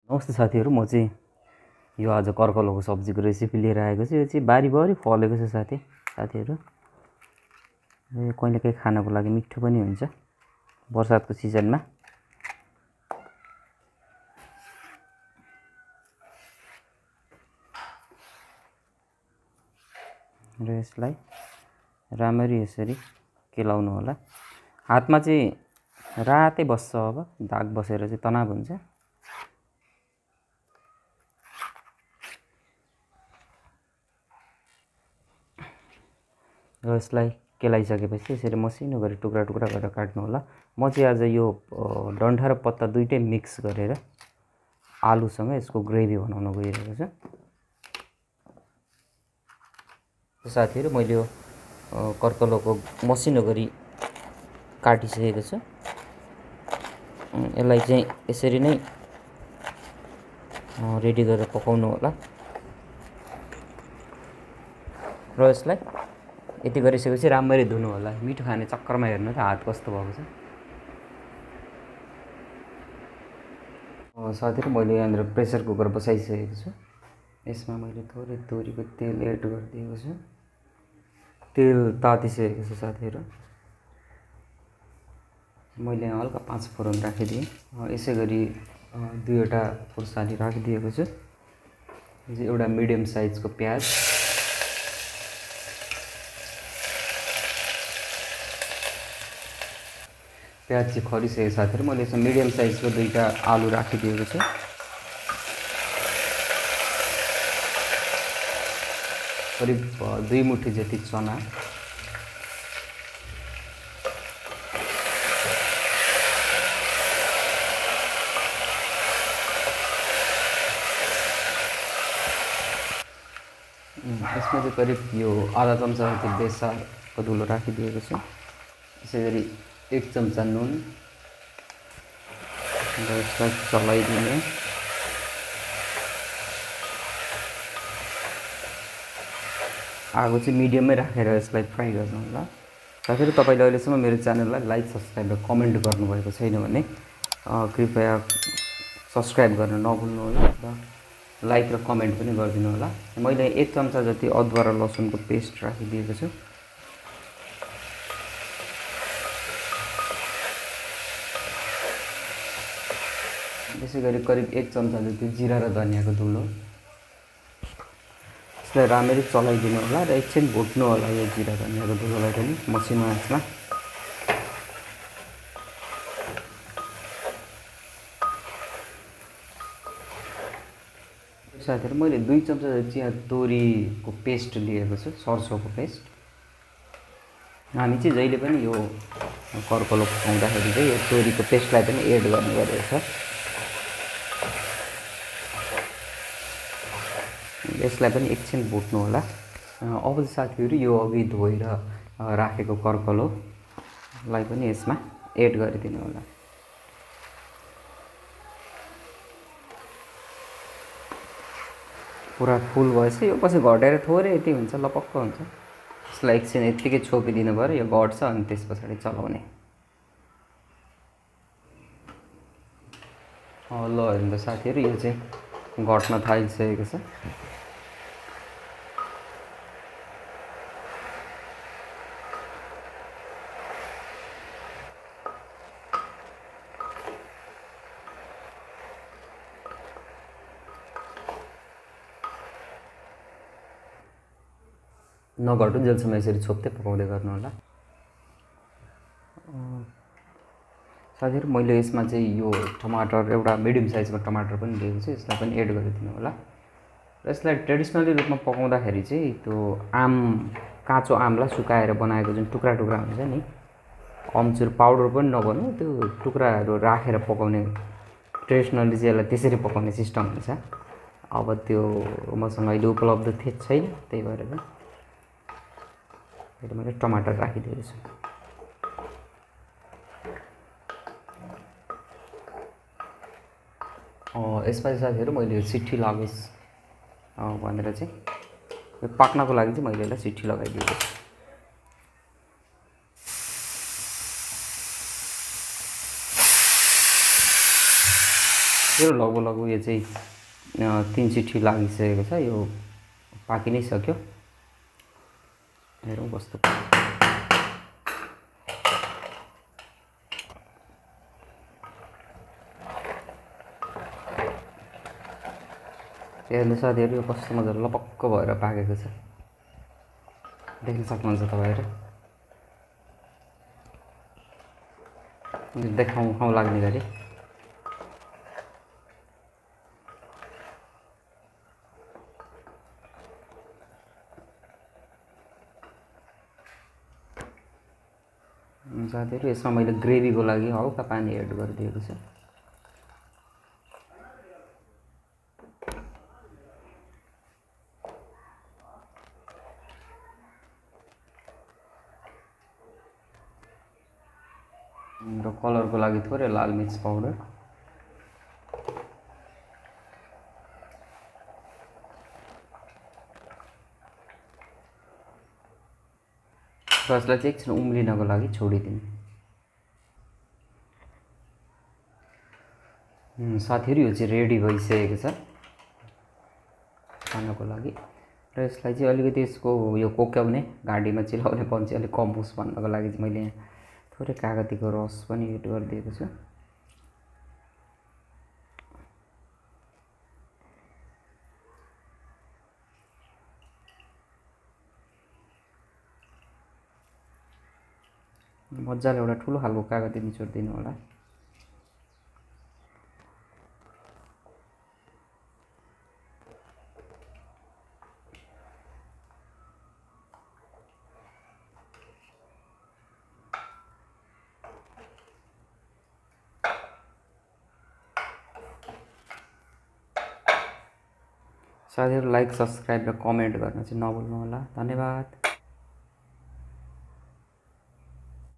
नमस्ते साथीहरू, म चाहिँ यो आज करकलोको सब्जीको रेसिपी लिएर आएको छु। यो चाहिँ बारीभरि फलेको छ साथीहरू। यो कहिलेकाहीँ खानको लागि मिठो पनि हुन्छ बर्सातको सिजनमा। र यसलाई राम्ररी यसरी केलाउनु होला। हातमा चाहिँ रातै बस्छ, अब दाग बसेर चाहिँ तनाव हुन्छ। र यसलाई केलाइसकेपछि यसरी मसिनो गरी टुक्रा टुक्रा गरेर काट्नु होला। म चाहिँ आज यो डन्ठा र पत्ता दुइटै मिक्स गरेर आलुसँग यसको ग्रेभी बनाउन गइरहेको छु। साथीहरू, मैले यो करकलोको मसिनो गरी काटिसकेको छु। यसलाई चाहिँ यसरी नै रेडी गरेर पकाउनु होला। र यसलाई यति गरिसकेपछि राम्ररी धुनु होला। मिठो खाने चक्करमा हेर्नु त हात कस्तो भएको छ। साथीहरू, मैले यहाँनिर प्रेसर कुकर बसाइसकेको छु। यसमा मैले थोरै तोरीको तेल एड गरिदिएको छु। तेल तातिसकेको छ साथीहरू। मैले यहाँ हल्का 5 फोरन राखिदिएँ। यसै गरी 2वटा खुर्सानी राखिदिएको छु। एउटा मिडियम साइजको प्याज, चाहिँ खरिसकेको साथीहरू। मैले यसमा मिडियम साइजको 2टा आलु राखिदिएको छु। करिब 2 मुठी जति चना, यसमा चाहिँ करिब यो आधा चम्चा जति बेसारको धुलो राखिदिएको छु। त्यसै गरी 1 चम्चा नुन, र यसलाई चलाइदिने। आगो चाहिँ मिडियममै राखेर यसलाई फ्राई गर्नु होला। साथीहरू, तपाईँले अहिलेसम्म मेरो च्यानललाई लाइक, सब्सक्राइब र कमेन्ट गर्नुभएको छैन भने कृपया सब्सक्राइब गर्न नभुल्नु होला र लाइक र कमेन्ट पनि गरिदिनु होला। मैले 1 चम्चा जति अदुवा र लसुनको पेस्ट राखिदिएको छु। त्यसै गरी करिब 1 चम्चा जति जिरा र धनियाँको धुलो। यसलाई राम्ररी चलाइदिनु होला र एकछिन भुट्नु होला यो जिरा धनियाँको धुलोलाई पनि मसिनो आँचमा। साथीहरू, मैले 2 चम्चा जति यहाँ तोरीको पेस्ट लिएको छु, सर्सोको पेस्ट। हामी चाहिँ जहिले पनि यो करकलो पकाउँदाखेरि चाहिँ यो तोरीको पेस्टलाई पनि एड गर्ने गरेको छ। यसलाई पनि एकछिन भुट्नु होला। अब साथीहरू, यो अघि धोएर राखेको करकलोलाई पनि यसमा एड गरिदिनु होला। पुरा फुल भएपछि यो पछि घटेर थोरै यति हुन्छ, लपक्क हुन्छ। यसलाई एकछिन यत्तिकै छोपिदिनु पऱ्यो, यो घट्छ अनि त्यस पछाडि चलाउने। ल हेर्नु त साथीहरू, यो चाहिँ घट्न थालिसकेको छ। नघटुन् जेलसम्म यसरी छोप्दै पकाउँदै गर्नु होला। साथीहरू, मैले यसमा चाहिँ यो टमाटर, एउटा मिडियम साइजको टमाटर पनि लिएको छु। यसलाई पनि एड गरिदिनु होला। र यसलाई ट्रेडिसनली रूपमा पकाउँदाखेरि चाहिँ त्यो काँचो आमलाई सुकाएर बनाएको जुन टुक्रा टुक्रा हुन्छ नि, अम्चुर पाउडर पनि नबनाऊ, त्यो टुक्राहरू राखेर पकाउने, ट्रेडिसनली चाहिँ यसलाई त्यसरी पकाउने सिस्टम हुन्छ। अब त्यो मसँग अहिले उपलब्ध छैन, त्यही भएर मैले टमाटर राखिदिएको छु। यसपालि साथीहरू, मैले यो सिट्ठी लागोस् भनेर चाहिँ यो पाक्नको लागि चाहिँ मैले यसलाई सिट्ठी लगाइदिएको छु। मेरो लगभग यो चाहिँ 3 सिटी लागिसकेको छ। यो पाकि नै सक्यो। हेरौँ कस्तो हेर्नु साथीहरू, यो कस्तो मजाले लपक्क भएर पाकेको छ, देख्न सक्नुहुन्छ तपाईँहरू। देखाउँ खाउँ लाग्ने गरी साथीहरू। यसमा मैले ग्रेभीको लागि हल्का पानी एड गरिदिएको छु। र कलरको लागि थोरै लाल मिर्च पाउडर। र यसलाई चाहिँ एकछिन उम्लिनको लागि छोडिदिनु। साथीहरू, यो चाहिँ रेडी भइसकेको छ खानको लागि। र यसलाई चाहिँ अलिकति यसको यो कोक्याउने, घाँटीमा चिलाउने पन चाहिँ अलिक कम होस् भन्नको लागि चाहिँ मैले यहाँ थोरै कागतीको रस पनि एड गरिदिएको छु। मजाले एउटा ठुलो खालको कागती निचोडिदिनु होला। साथीहरू, लाइक, सब्सक्राइब र कमेन्ट गर्न चाहिँ नभुल्नु होला। धन्यवाद।